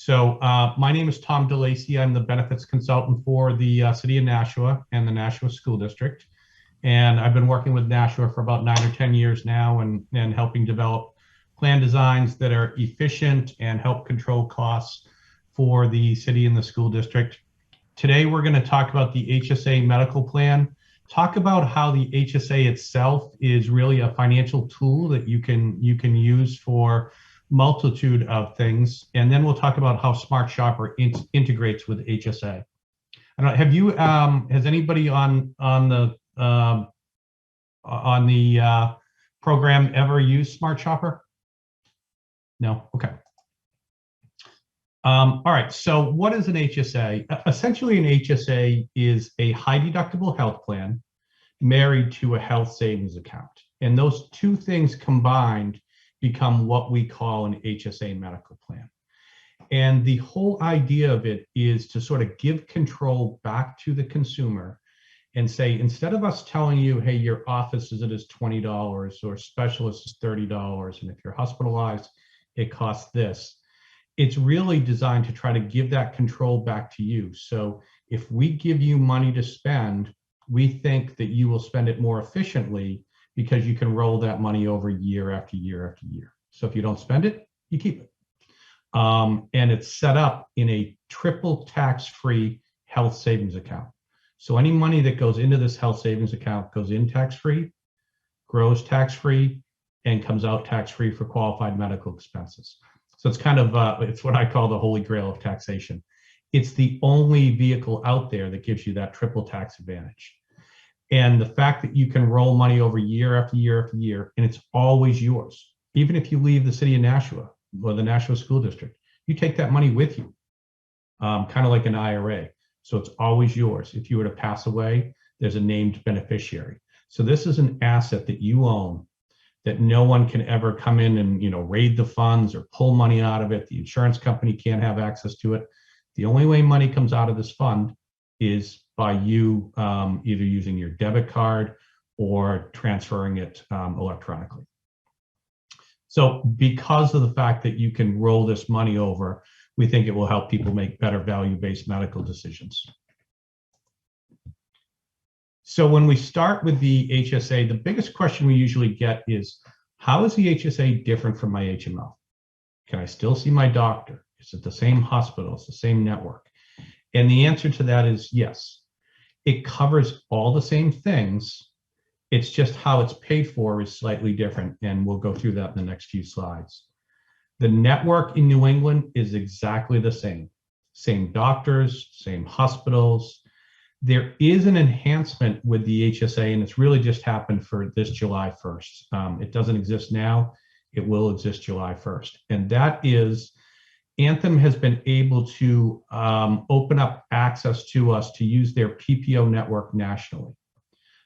My name is Tom DeLacy. I'm the benefits consultant for the city of Nashua and the Nashua School District. And I've been working with Nashua for about 9 or 10 years now and helping develop plan designs that are efficient and help control costs for the city and the school district. Today, we're going to talk about the HSA medical plan, talk about how the HSA itself is really a financial tool that you can use for multitude of things, and then we'll talk about how Smart Shopper integrates with HSA. I don't know, have you has anybody on the program ever used Smart Shopper? No. Okay. All right. So what is an HSA? Essentially, an HSA is a high deductible health plan married to a health savings account, and those two things combined become what we call an HSA medical plan. And the whole idea of it is to sort of give control back to the consumer and say, instead of us telling you, hey, your office visit is $20 or specialist is $30, and if you're hospitalized, it costs this. It's really designed to try to give that control back to you. So if we give you money to spend, we think that you will spend it more efficiently because you can roll that money over year after year after year. So if you don't spend it, you keep it. And it's set up in a triple tax-free health savings account. So any money that goes into this health savings account goes in tax-free, grows tax-free, and comes out tax-free for qualified medical expenses. So it's kind of, it's what I call the holy grail of taxation. It's the only vehicle out there that gives you that triple tax advantage. And the fact that you can roll money over year after year after year, and it's always yours. Even if you leave the city of Nashua or the Nashua School District, you take that money with you, kind of like an IRA. So it's always yours. If you were to pass away, there's a named beneficiary. So this is an asset that you own that no one can ever come in and raid the funds or pull money out of it. The insurance company can't have access to it. The only way money comes out of this fund is by you either using your debit card or transferring it electronically. So because of the fact that you can roll this money over, we think it will help people make better value-based medical decisions. So when we start with the HSA, the biggest question we usually get is, how is the HSA different from my HMO? Can I still see my doctor? Is it the same hospital? It's the same network? And the answer to that is yes. It covers all the same things. It's just how it's paid for is slightly different, and we'll go through that in the next few slides. The network in New England is exactly the same. Same doctors, same hospitals. There is an enhancement with the HSA, and it's really just happened for this July 1st. It doesn't exist now. It will exist July 1st. And that is, Anthem has been able to open up access to us to use their PPO network nationally.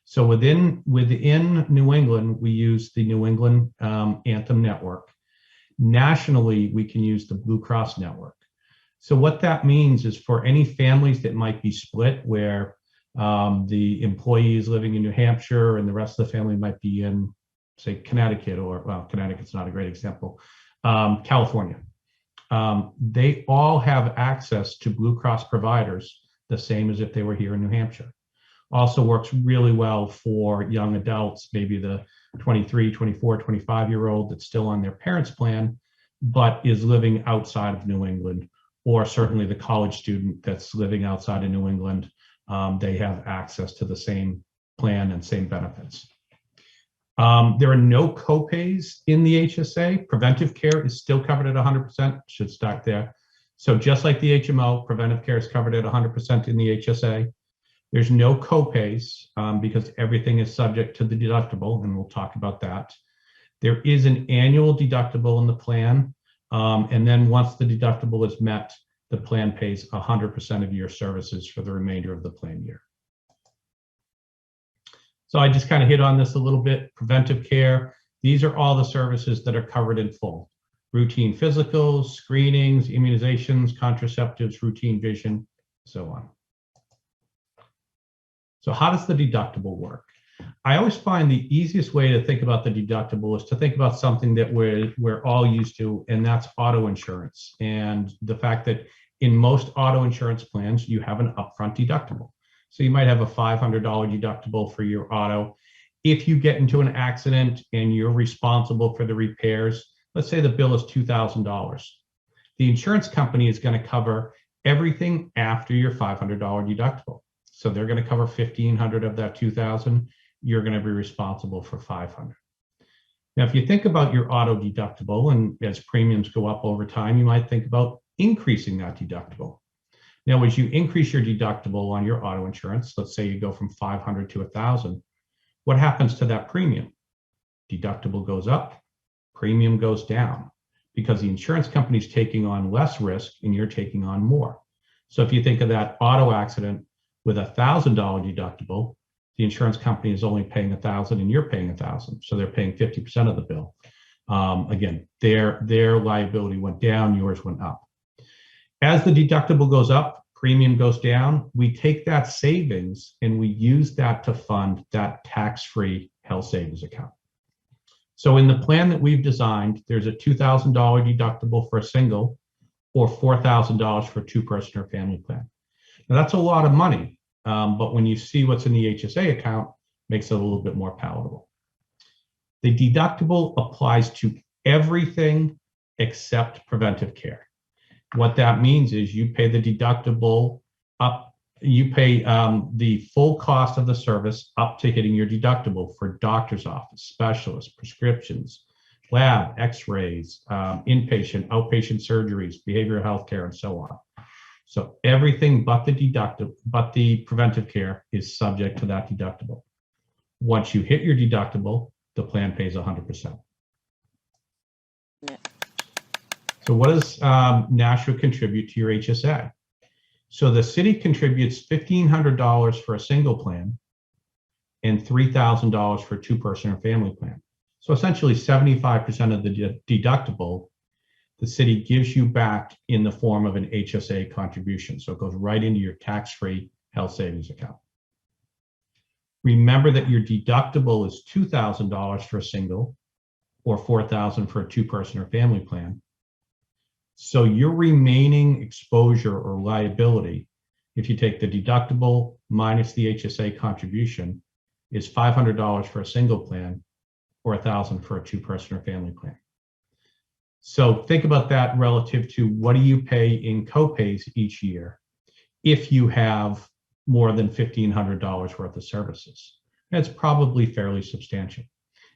So within New England, we use the New England Anthem network. Nationally, we can use the Blue Cross network. So what that means is for any families that might be split, where the employee is living in New Hampshire and the rest of the family might be in, say, Connecticut, or, well, Connecticut's not a great example, California. They all have access to Blue Cross providers, the same as if they were here in New Hampshire. Also works really well for young adults, maybe the 23, 24, 25-year-old that's still on their parents' plan, but is living outside of New England, or certainly the college student that's living outside of New England. They have access to the same plan and same benefits. There are no copays in the HSA. Preventive care is still covered at 100%, should start there. So just like the HMO, preventive care is covered at 100% in the HSA. There's no copays because everything is subject to the deductible, and we'll talk about that. There is an annual deductible in the plan, and then once the deductible is met, the plan pays 100% of your services for the remainder of the plan year. So I just kind of hit on this a little bit. Preventive care, these are all the services that are covered in full. Routine physicals, screenings, immunizations, contraceptives, routine vision, so on. So how does the deductible work? I always find the easiest way to think about the deductible is to think about something that we're all used to, and that's auto insurance. And the fact that in most auto insurance plans, you have an upfront deductible. So you might have a $500 deductible for your auto. If you get into an accident and you're responsible for the repairs, let's say the bill is $2,000. The insurance company is going to cover everything after your $500 deductible. So they're going to cover $1,500 of that $2,000. You're going to be responsible for $500. Now, if you think about your auto deductible, and as premiums go up over time, you might think about increasing that deductible. Now, as you increase your deductible on your auto insurance, let's say you go from $500 to $1,000, what happens to that premium? Deductible goes up, premium goes down, because the insurance company is taking on less risk and you're taking on more. So if you think of that auto accident with a $1,000 deductible, the insurance company is only paying $1,000 and you're paying $1,000. So they're paying 50% of the bill. Again, their liability went down, yours went up. As the deductible goes up, premium goes down, we take that savings and we use that to fund that tax-free health savings account. So in the plan that we've designed, there's a $2,000 deductible for a single or $4,000 for a two-person or family plan. Now that's a lot of money, but when you see what's in the HSA account, it makes it a little bit more palatable. The deductible applies to everything except preventive care. What that means is you pay the deductible up, you pay the full cost of the service up to hitting your deductible for doctor's office, specialists, prescriptions, lab, x-rays, inpatient, outpatient surgeries, behavioral health care, and so on. So everything but the deductible, but the preventive care is subject to that deductible. Once you hit your deductible, the plan pays 100%. Yeah. So what does Nashua contribute to your HSA? So the city contributes $1,500 for a single plan and $3,000 for a two-person or family plan. So essentially 75% of the deductible, the city gives you back in the form of an HSA contribution. So it goes right into your tax-free health savings account. Remember that your deductible is $2,000 for a single or $4,000 for a two-person or family plan. So your remaining exposure or liability, if you take the deductible minus the HSA contribution, is $500 for a single plan or $1,000 for a two-person or family plan. So think about that relative to what do you pay in copays each year if you have more than $1,500 worth of services. It's probably fairly substantial.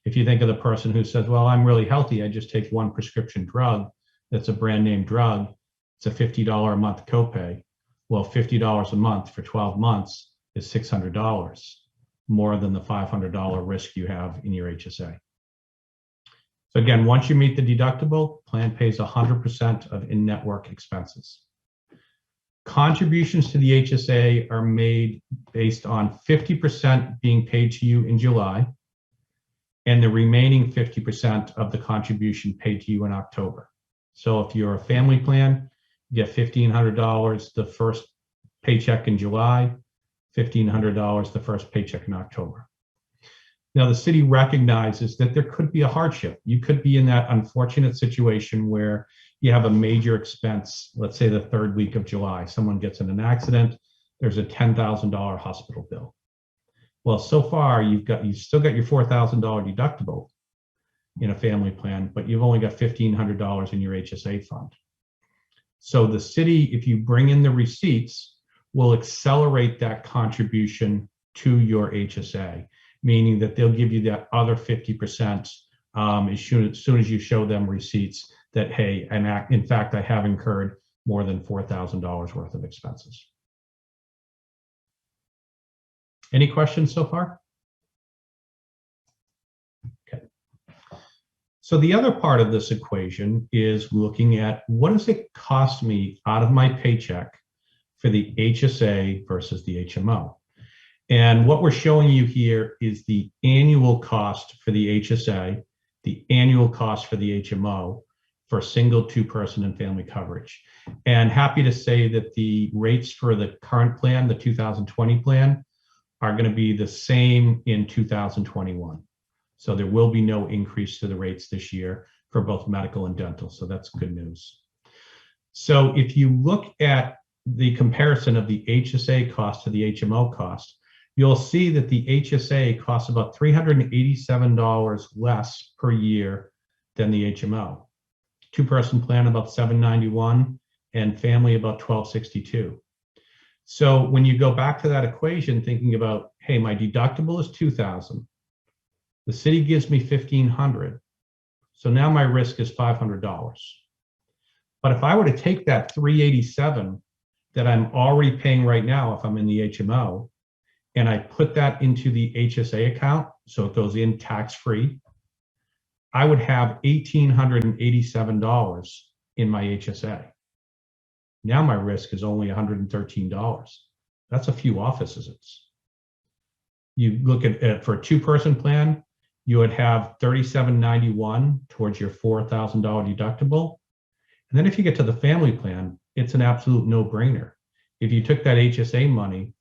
If you think of the person who says, well, I'm really healthy, I just take one prescription drug, that's a brand name drug, it's a $50 a month copay. Well, $50 a month for 12 months is $600, more than the $500 risk you have in your HSA. So again, once you meet the deductible, plan pays 100% of in-network expenses. Contributions to the HSA are made based on 50% being paid to you in July, and the remaining 50% of the contribution paid to you in October. So if you're a family plan, you get $1,500 the first paycheck in July, $1,500 the first paycheck in October. Now, the city recognizes that there could be a hardship. You could be in that unfortunate situation where you have a major expense, let's say the third week of July, someone gets in an accident, there's a $10,000 hospital bill. Well, so far you've still got your $4,000 deductible in a family plan, but you've only got $1,500 in your HSA fund. So the city, if you bring in the receipts, will accelerate that contribution to your HSA, meaning that they'll give you that other 50% as soon as you show them receipts that, hey, in fact, I have incurred more than $4,000 worth of expenses. Any questions so far? Okay. So the other part of this equation is looking at what does it cost me out of my paycheck for the HSA versus the HMO. And what we're showing you here is the annual cost for the HSA, the annual cost for the HMO for single, two-person, and family coverage. And happy to say that the rates for the current plan, the 2020 plan, are going to be the same in 2021. So there will be no increase to the rates this year for both medical and dental. So that's good news. So if you look at the comparison of the HSA cost to the HMO cost, you'll see that the HSA costs about $387 less per year than the HMO. Two-person plan about $791 and family about $1262. So when you go back to that equation, thinking about, hey, my deductible is $2,000. The city gives me $1,500. So now my risk is $500. But if I were to take that $387 that I'm already paying right now if I'm in the HMO, and I put that into the HSA account, so it goes in tax-free, I would have $1,887 in my HSA. Now my risk is only $113. That's a few office visits. You look at for a two-person plan, you would have $37.91 towards your $4,000 deductible. And then if you get to the family plan, it's an absolute no-brainer. If you took that HSA money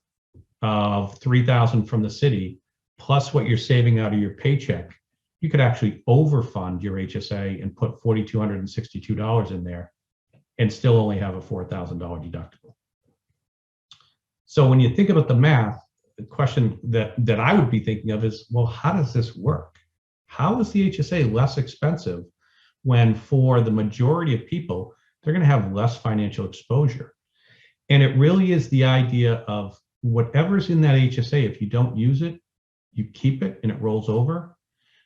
of $3,000 from the city, plus what you're saving out of your paycheck, you could actually overfund your HSA and put $4,262 in there and still only have a $4,000 deductible. So when you think about the math, the question that I would be thinking of is, well, how does this work? How is the HSA less expensive when for the majority of people, they're going to have less financial exposure? And it really is the idea of whatever's in that HSA, if you don't use it, you keep it and it rolls over.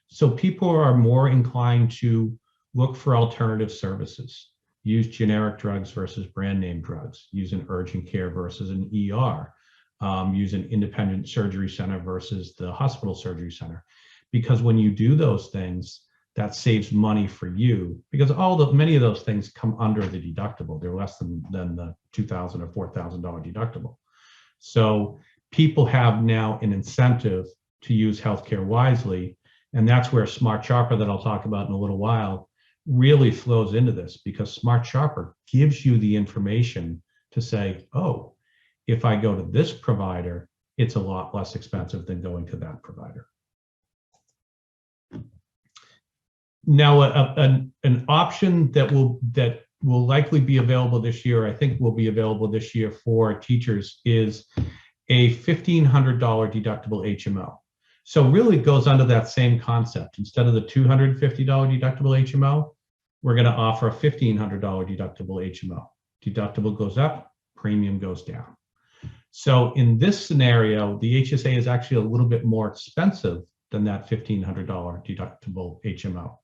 So people are more inclined to look for alternative services, use generic drugs versus brand name drugs, use an urgent care versus an ER, use an independent surgery center versus the hospital surgery center. Because when you do those things, that saves money for you, because many of those things come under the deductible. They're less than the $2,000 or $4,000 deductible. So people have now an incentive to use healthcare wisely. And that's where Smart Shopper, that I'll talk about in a little while, really flows into this, because Smart Shopper gives you the information to say, oh, if I go to this provider, it's a lot less expensive than going to that provider. Now, an option that will likely be available this year, I think will be available this year for teachers, is a $1,500 deductible HMO. So really it goes under that same concept. Instead of the $250 deductible HMO, we're going to offer a $1,500 deductible HMO. Deductible goes up, premium goes down. So in this scenario, the HSA is actually a little bit more expensive than that $1,500 deductible HMO.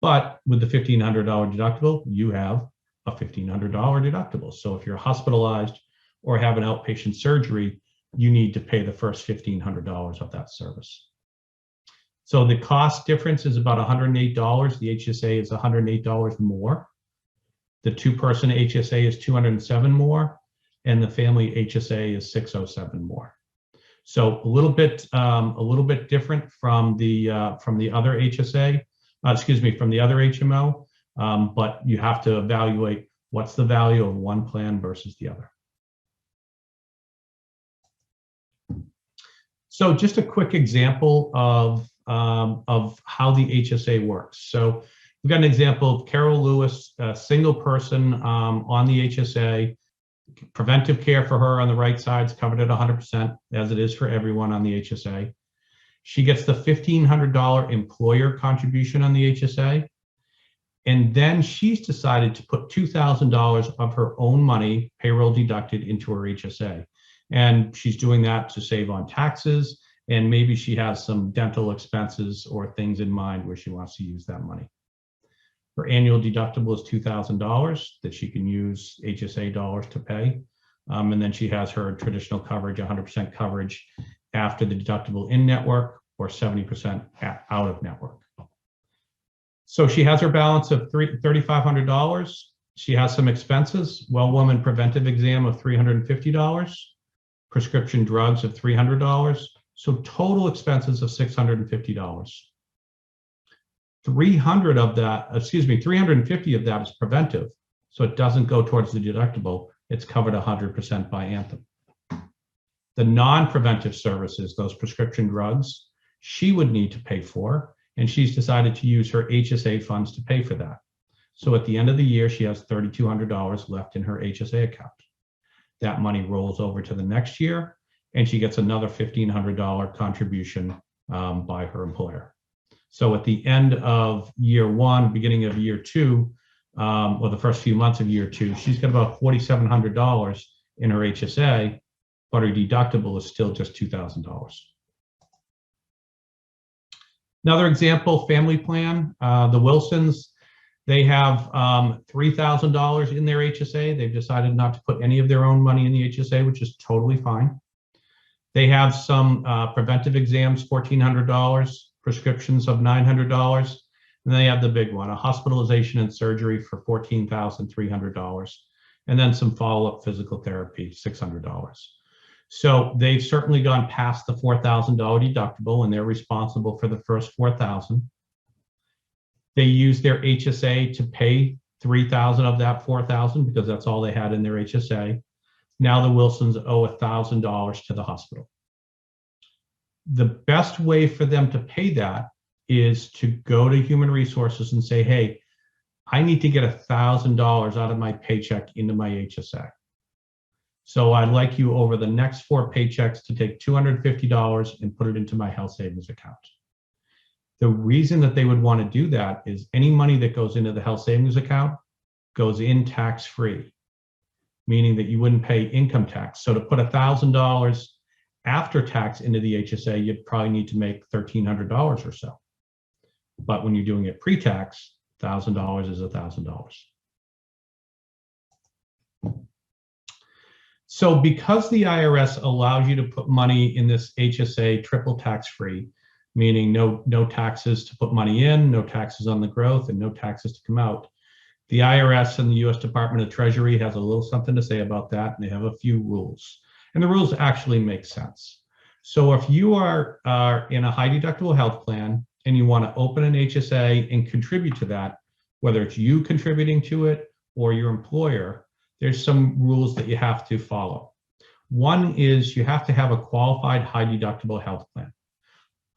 But with the $1,500 deductible, you have a $1,500 deductible. So if you're hospitalized or have an outpatient surgery, you need to pay the first $1,500 of that service. So the cost difference is about $108. The HSA is $108 more. The two-person HSA is $207 more, and the family HSA is $607 more. So a little bit different from the other HSA. From the other HMO, but you have to evaluate what's the value of one plan versus the other. So just a quick example of how the HSA works. So we've got an example of Carol Lewis, a single person on the HSA. Preventive care for her on the right side is covered at 100%, as it is for everyone on the HSA. She gets the $1,500 employer contribution on the HSA. And then she's decided to put $2,000 of her own money, payroll deducted, into her HSA. And she's doing that to save on taxes. And maybe she has some dental expenses or things in mind where she wants to use that money. Her annual deductible is $2,000 that she can use HSA dollars to pay. And then she has her traditional coverage, 100% coverage after the deductible in network, or 70% out of network. So she has her balance of $3,500. She has some expenses, well-woman preventive exam of $350, prescription drugs of $300. So total expenses of $650. 350 of that is preventive. So it doesn't go towards the deductible. It's covered 100% by Anthem. The non-preventive services, those prescription drugs, she would need to pay for, and she's decided to use her HSA funds to pay for that. So at the end of the year, she has $3,200 left in her HSA account. That money rolls over to the next year, and she gets another $1,500 contribution by her employer. So at the end of year one, beginning of year two, or the first few months of year two, she's got about $4,700 in her HSA, but her deductible is still just $2,000. Another example, family plan, the Wilsons, they have $3,000 in their HSA. They've decided not to put any of their own money in the HSA, which is totally fine. They have some preventive exams, $1,400, prescriptions of $900, and they have the big one, a hospitalization and surgery for $14,300, and then some follow-up physical therapy, $600. So they've certainly gone past the $4,000 deductible, and they're responsible for the first $4,000. They use their HSA to pay $3,000 of that $4,000 because that's all they had in their HSA. Now the Wilsons owe $1,000 to the hospital. The best way for them to pay that is to go to Human Resources and say, hey, I need to get $1,000 out of my paycheck into my HSA. So I'd like you over the next 4 paychecks to take $250 and put it into my health savings account. The reason that they would want to do that is any money that goes into the health savings account goes in tax-free, meaning that you wouldn't pay income tax. So to put $1,000 after tax into the HSA, you'd probably need to make $1,300 or so. But when you're doing it pre-tax, $1,000 is $1,000. So because the IRS allows you to put money in this HSA triple tax-free, meaning no taxes to put money in, no taxes on the growth, and no taxes to come out, the IRS and the US Department of Treasury has a little something to say about that, and they have a few rules. And the rules actually make sense. So if you are in a high deductible health plan and you want to open an HSA and contribute to that, whether it's you contributing to it or your employer, there's some rules that you have to follow. One is you have to have a qualified high deductible health plan.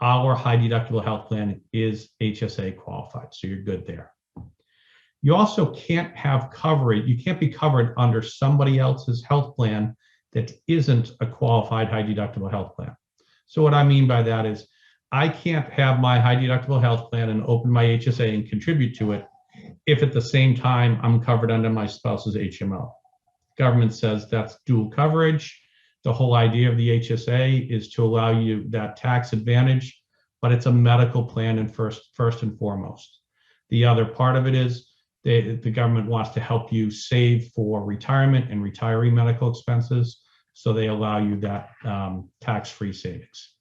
Our high deductible health plan is HSA qualified, so you're good there. You also can't have coverage, you can't be covered under somebody else's health plan that isn't a qualified high deductible health plan. So what I mean by that is I can't have my high deductible health plan and open my HSA and contribute to it if at the same time I'm covered under my spouse's HMO. Government says that's dual coverage. The whole idea of the HSA is to allow you that tax advantage, but it's a medical plan and first and foremost. The other part of it is the government wants to help you save for retirement and retiree medical expenses, so they allow you that tax-free savings.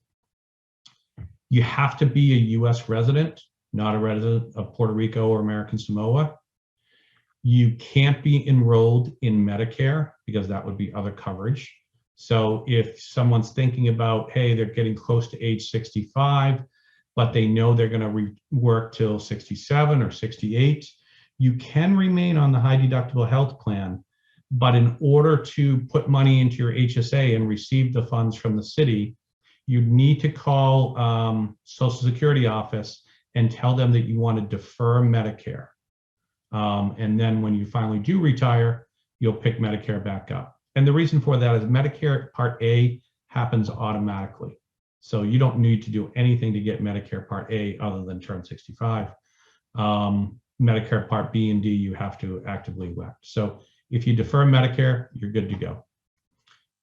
You have to be a US resident, not a resident of Puerto Rico or American Samoa. You can't be enrolled in Medicare because that would be other coverage. So if someone's thinking about, hey, they're getting close to age 65, but they know they're going to work till 67 or 68, you can remain on the high deductible health plan, but in order to put money into your HSA and receive the funds from the city, you need to call Social Security office and tell them that you want to defer Medicare. And then when you finally do retire, you'll pick Medicare back up. And the reason for that is Medicare Part A happens automatically. So you don't need to do anything to get Medicare Part A other than turn 65. Medicare Part B and D, you have to actively elect. So if you defer Medicare, you're good to go.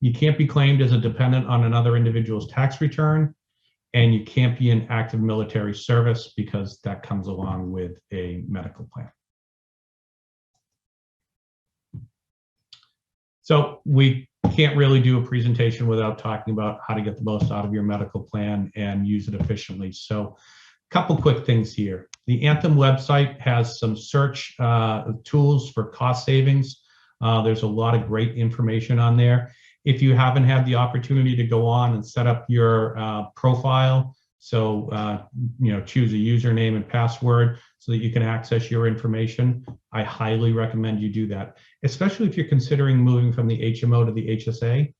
You can't be claimed as a dependent on another individual's tax return, and you can't be in active military service because that comes along with a medical plan. So we can't really do a presentation without talking about how to get the most out of your medical plan and use it efficiently. So a couple quick things here. The Anthem website has some search tools for cost savings. There's a lot of great information on there. If you haven't had the opportunity to go on and set up your profile, so choose a username and password so that you can access your information, I highly recommend you do that, especially if you're considering moving from the HMO to the HSA.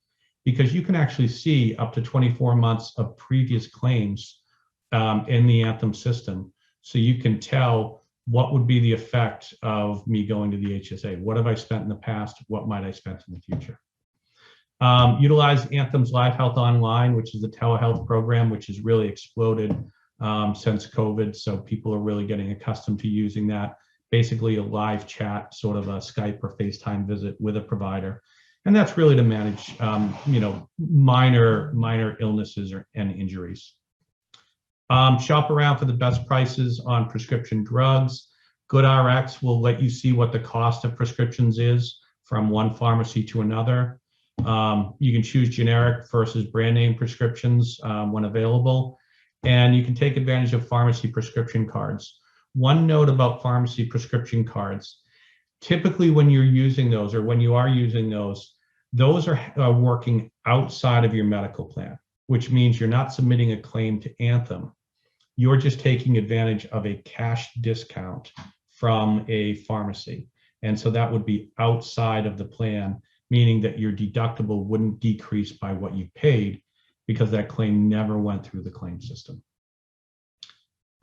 because you can actually see up to 24 months of previous claims in the Anthem system. So you can tell what would be the effect of me going to the HSA. What have I spent in the past? What might I spend in the future? Utilize Anthem's Live Health Online, which is a telehealth program, which has really exploded since COVID. So people are really getting accustomed to using that. Basically a live chat, sort of a Skype or FaceTime visit with a provider. And that's really to manage, minor illnesses and injuries. Shop around for the best prices on prescription drugs. GoodRx will let you see what the cost of prescriptions is from one pharmacy to another. You can choose generic versus brand name prescriptions when available, and you can take advantage of pharmacy prescription cards. One note about pharmacy prescription cards: typically when you're using those, or when you are using those are working outside of your medical plan, which means you're not submitting a claim to Anthem. You're just taking advantage of a cash discount from a pharmacy. And so that would be outside of the plan, meaning that your deductible wouldn't decrease by what you paid because that claim never went through the claim system.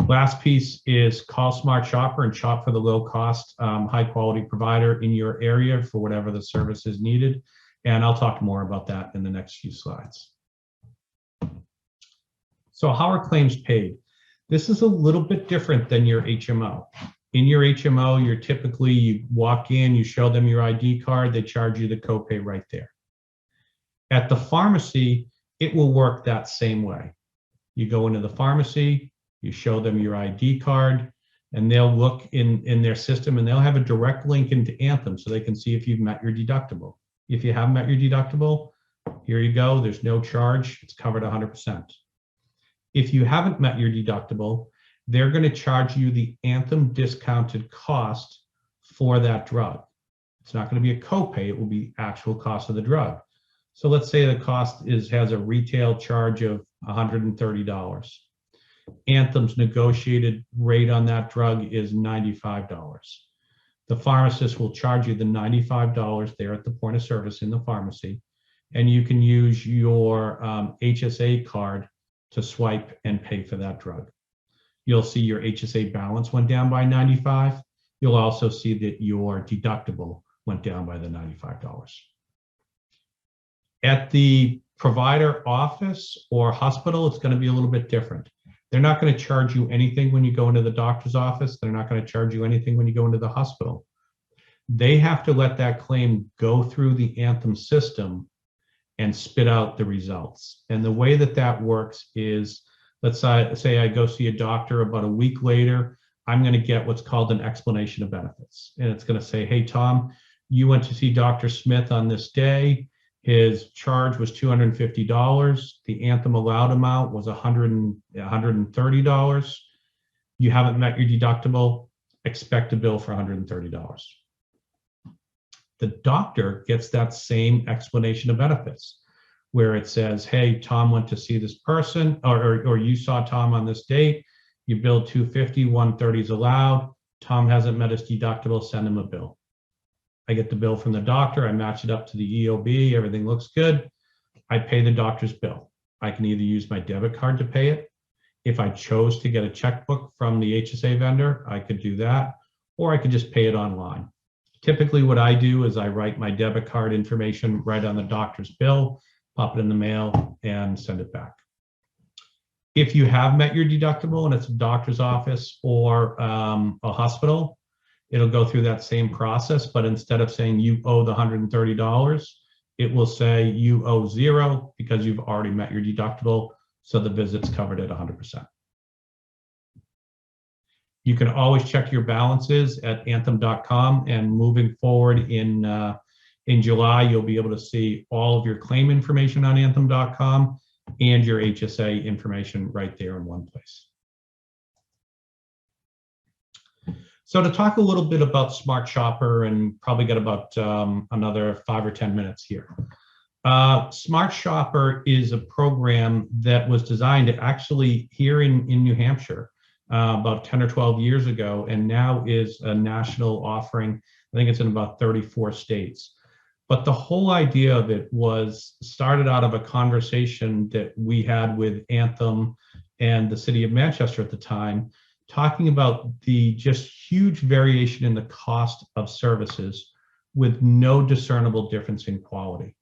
Last piece is call Smart Shopper and shop for the low cost, high quality provider in your area for whatever the service is needed. And I'll talk more about that in the next few slides. So how are claims paid? This is a little bit different than your HMO. In your HMO, you walk in, you show them your ID card, they charge you the copay right there. At the pharmacy, it will work that same way. You go into the pharmacy, you show them your ID card, and they'll look in their system and they'll have a direct link into Anthem so they can see if you've met your deductible. If you haven't met your deductible, here you go, there's no charge, it's covered 100%. If you haven't met your deductible, they're going to charge you the Anthem discounted cost for that drug. It's not going to be a copay, it will be actual cost of the drug. So let's say the cost has a retail charge of $130. Anthem's negotiated rate on that drug is $95. The pharmacist will charge you the $95 there at the point of service in the pharmacy, and you can use your HSA card to swipe and pay for that drug. You'll see your HSA balance went down by $95. You'll also see that your deductible went down by the $95. At the provider office or hospital, it's going to be a little bit different. They're not going to charge you anything when you go into the doctor's office. They're not going to charge you anything when you go into the hospital. They have to let that claim go through the Anthem system and spit out the results. And the way that that works is, let's say I go see a doctor, about a week later, I'm going to get what's called an explanation of benefits. And it's going to say, hey, Tom, you went to see Dr. Smith on this day. His charge was $250. The Anthem allowed amount was $130. You haven't met your deductible, expect a bill for $130. The doctor gets that same explanation of benefits where it says, hey, Tom went to see this person, or you saw Tom on this date, you billed $250, $130 is allowed, Tom hasn't met his deductible, send him a bill. I get the bill from the doctor, I match it up to the EOB, everything looks good, I pay the doctor's bill. I can either use my debit card to pay it. If I chose to get a checkbook from the HSA vendor, I could do that, or I could just pay it online. Typically what I do is I write my debit card information right on the doctor's bill, pop it in the mail, and send it back. If you have met your deductible and it's a doctor's office or a hospital, it'll go through that same process, but instead of saying you owe the $130, it will say you owe $0 because you've already met your deductible, so the visit's covered at 100%. You can always check your balances at anthem.com, and moving forward in July, you'll be able to see all of your claim information on anthem.com and your HSA information right there in one place. So to talk a little bit about Smart Shopper, and probably get about another 5 or 10 minutes here. Smart Shopper is a program that was designed actually here in New Hampshire about 10 or 12 years ago, and now is a national offering. I think it's in about 34 states. But the whole idea of it was started out of a conversation that we had with Anthem and the city of Manchester at the time, talking about the just huge variation in the cost of services with no discernible difference in quality.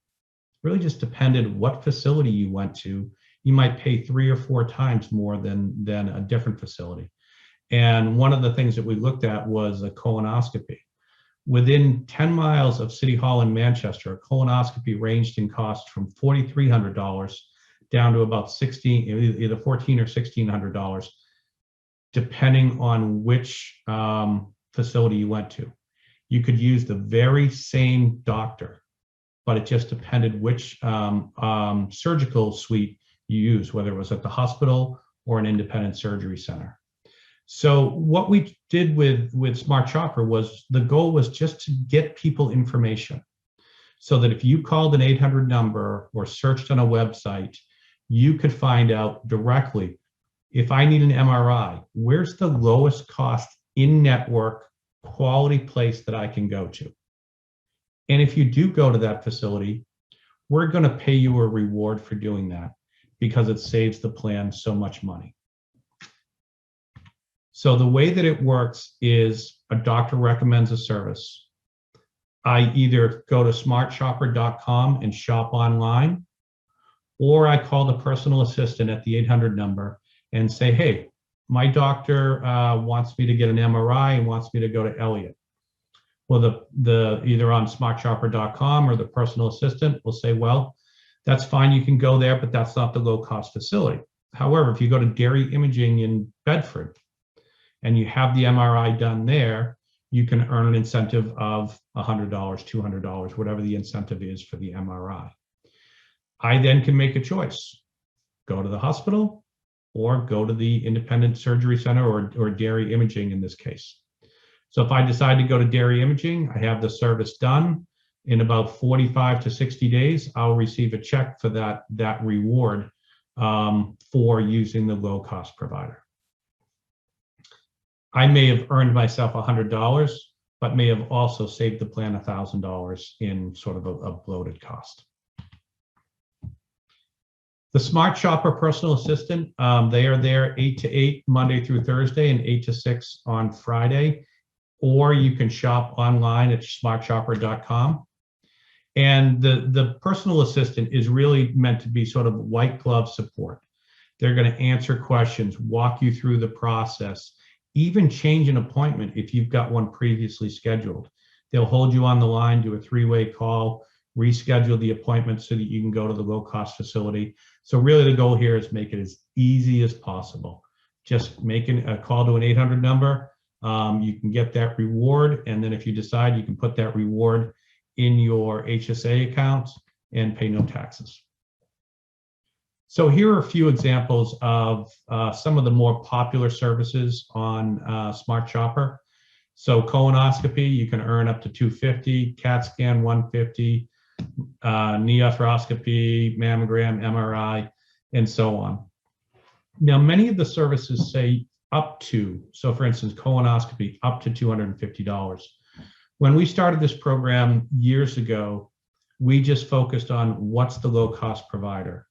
Really just depended what facility you went to. You might pay 3 or 4 times more than a different facility. And one of the things that we looked at was a colonoscopy. Within 10 miles of City Hall in Manchester, a colonoscopy ranged in cost from $4,300 down to about either $1,400 or $1,600, depending on which facility you went to. You could use the very same doctor, but it just depended which surgical suite you used, whether it was at the hospital or an independent surgery center. So what we did with Smart Shopper was, the goal was just to get people information so that if you called an 800 number or searched on a website, you could find out directly, if I need an MRI, where's the lowest cost in-network quality place that I can go to? And if you do go to that facility, we're going to pay you a reward for doing that because it saves the plan so much money. So the way that it works is a doctor recommends a service. I either go to smartshopper.com and shop online, or I call the personal assistant at the 800 number and say, hey, my doctor wants me to get an MRI and wants me to go to Elliott. Well, the either on smartshopper.com or the personal assistant will say, well, that's fine, you can go there, but that's not the low-cost facility. However, if you go to Dairy Imaging in Bedford and you have the MRI done there, you can earn an incentive of $100, $200, whatever the incentive is for the MRI. I then can make a choice, go to the hospital or go to the independent surgery center or Dairy Imaging in this case. So if I decide to go to Dairy Imaging, I have the service done. In about 45 to 60 days, I'll receive a check for that reward for using the low-cost provider. I may have earned myself $100, but may have also saved the plan $1,000 in sort of a bloated cost. The Smart Shopper personal assistant, they are there 8 to 8 Monday through Thursday and 8 to 6 on Friday, or you can shop online at smartshopper.com. And the personal assistant is really meant to be sort of white glove support. They're going to answer questions, walk you through the process, even change an appointment if you've got one previously scheduled. They'll hold you on the line, do a 3-way call, reschedule the appointment so that you can go to the low-cost facility. So really the goal here is make it as easy as possible. Just making a call to an 800 number, you can get that reward, and then if you decide, you can put that reward in your HSA account and pay no taxes. So here are a few examples of some of the more popular services on Smart Shopper. So colonoscopy, you can earn up to $250, CAT scan $150, knee arthroscopy, mammogram, MRI, and so on. Now, many of the services say up to, so for instance, colonoscopy, up to $250. When we started this program years ago, we just focused on what's the low-cost provider.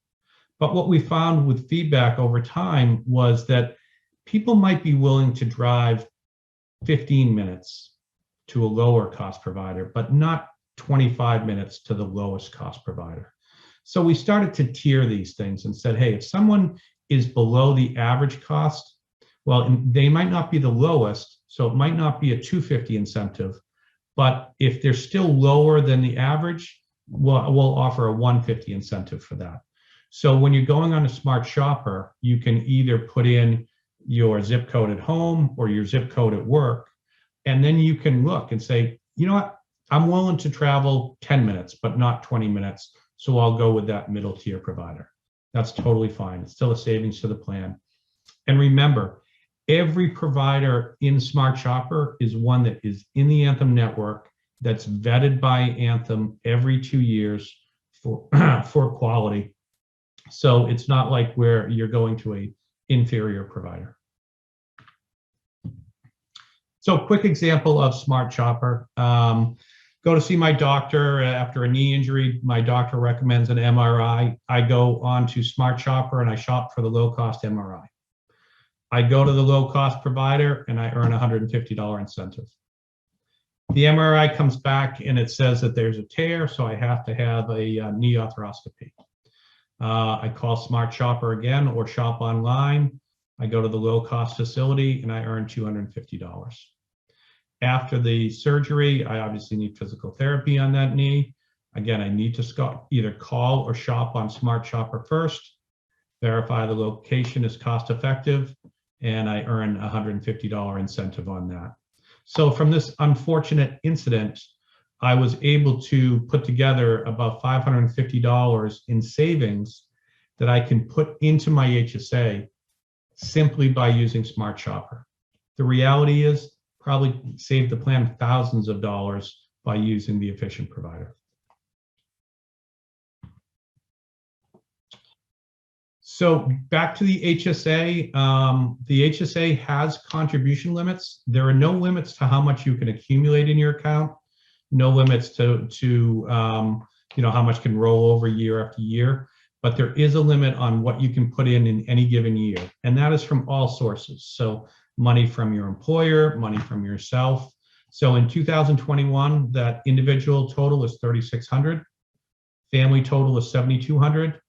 But what we found with feedback over time was that people might be willing to drive 15 minutes to a lower cost provider, but not 25 minutes to the lowest cost provider. So we started to tier these things and said, hey, if someone is below the average cost, well, they might not be the lowest, so it might not be a $250 incentive, but if they're still lower than the average, we'll offer a $150 incentive for that. So when you're going on a Smart Shopper, you can either put in your zip code at home or your zip code at work, and then you can look and say, you know what, I'm willing to travel 10 minutes, but not 20 minutes, so I'll go with that middle tier provider. That's totally fine. It's still a savings to the plan. And remember, every provider in Smart Shopper is one that is in the Anthem network, that's vetted by Anthem every 2 years for, for quality. So it's not like where you're going to an inferior provider. So quick example of Smart Shopper. go to see my doctor after a knee injury. My doctor recommends an MRI. I go on to Smart Shopper and I shop for the low-cost MRI. I go to the low-cost provider and I earn a $150 incentive. The MRI comes back and it says that there's a tear, so I have to have a knee arthroscopy. I call Smart Shopper again or shop online. I go to the low-cost facility and I earn $250. After the surgery, I obviously need physical therapy on that knee. Again, I need to either call or shop on Smart Shopper first, verify the location is cost effective, and I earn a $150 incentive on that. So from this unfortunate incident, I was able to put together about $550 in savings that I can put into my HSA simply by using Smart Shopper. The reality is, probably save the plan thousands of dollars by using the efficient provider. So back to the HSA. The HSA has contribution limits. There are no limits to how much you can accumulate in your account. No limits to how much can roll over year after year. But there is a limit on what you can put in any given year, and that is from all sources. So money from your employer, money from yourself. So in 2021, that individual total is $3,600. Family total is $7,200.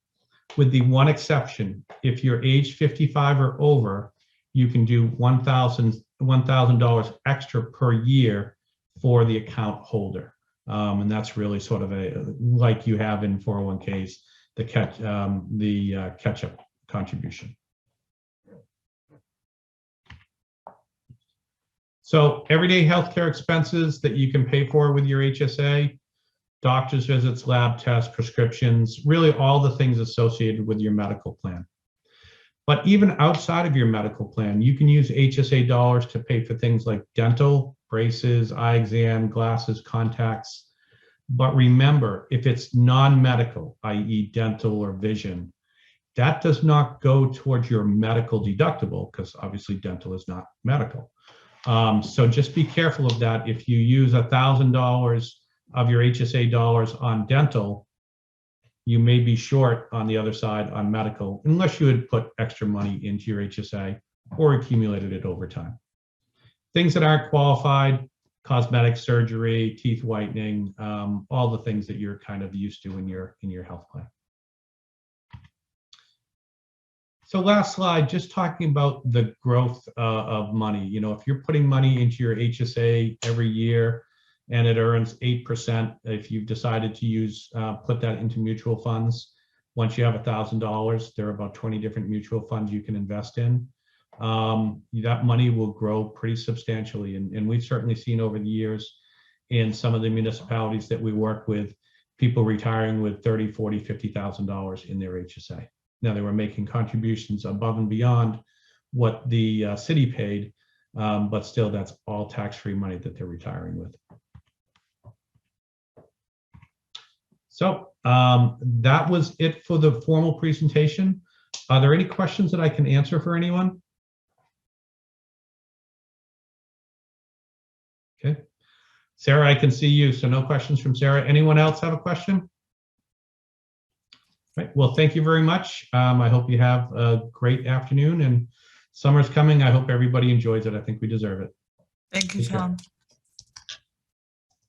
With the one exception, if you're age 55 or over, you can do $1,000 extra per year for the account holder. And that's really sort of like you have in 401ks, the catch-up contribution. So everyday healthcare expenses that you can pay for with your HSA, doctor's visits, lab tests, prescriptions, really all the things associated with your medical plan. But even outside of your medical plan, you can use HSA dollars to pay for things like dental, braces, eye exam, glasses, contacts. But remember, if it's non-medical, i.e. dental or vision, that does not go towards your medical deductible because obviously dental is not medical. So just be careful of that. If you use $1,000 of your HSA dollars on dental, you may be short on the other side on medical, unless you had put extra money into your HSA or accumulated it over time. Things that aren't qualified, cosmetic surgery, teeth whitening, all the things that you're kind of used to in your health plan. So last slide, just talking about the growth of money. You know, if you're putting money into your HSA every year and it earns 8%, if you've decided to put that into mutual funds, once you have $1,000, there are about 20 different mutual funds you can invest in. That money will grow pretty substantially. And we've certainly seen over the years in some of the municipalities that we work with, people retiring with $30,000, $40,000, $50,000 in their HSA. Now, they were making contributions above and beyond what the city paid, but still that's all tax-free money that they're retiring with. So that was it for the formal presentation. Are there any questions that I can answer for anyone? Okay. Sarah, I can see you, so no questions from Sarah. Anyone else have a question? Right. Well, thank you very much. I hope you have a great afternoon, and summer's coming. I hope everybody enjoys it. I think we deserve it. Thank you, Tom.